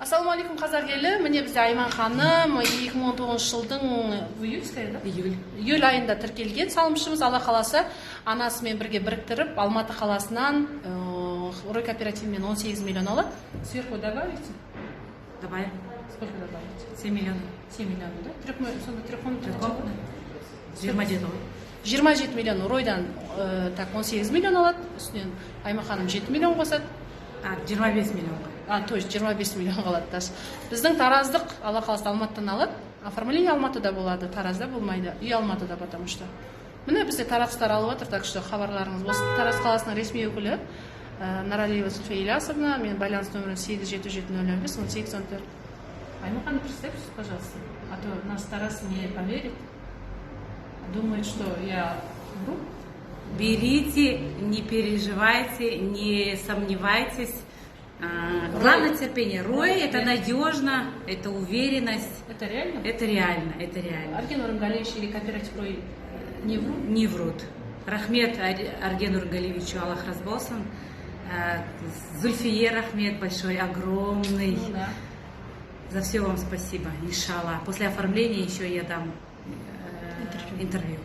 Ассалаумалейкум қазақ елі. Міне бізде Айман ханым 2019 жылдың июль айында тіркелген салымшымыз. Алла қаласа анасымен бірге біріктіріп Алматы қаласынан Рой кооперативімен 18 миллион алады. Сверху добавите? Добавим. Сколько добавите? 7 миллионов. 7 миллион, да? Трехкомнатный. 27 миллион Ройдан 18 миллион алады. Үстінен Айман ханым 7 миллион қосады. 25 миллион. То есть 25 миллион қалады. Біздің тараздық Алла қаласа Алматыдан алады. Оформление Алматыда болады, Таразда болмайды. Үй Алматыда, потому что. Міне бізде тараздар алып отыр, так что хабарларыңыз. Осы Тараз қаласының ресми өкілі Наралиева София Ильясовна, мен байланыс номерім 877005-1814. Айман ханым, представьтесь, пожалуйста. А то наш Тараз не поверит. Думает, что я вру. Берите, не переживайте, не сомневайтесь. Главное терпение. Рой это надежно, это уверенность. Это реально? Это реально, это реально. Арген Урмгалевич или кооператив Рой не врут? Не врут. Рахмет Аргену Урмгалевичу, Аллах разболсын. Зульфие Рахмет большой, огромный. Ну, да. За все вам спасибо, иншаллах. После оформления еще я дам интервью.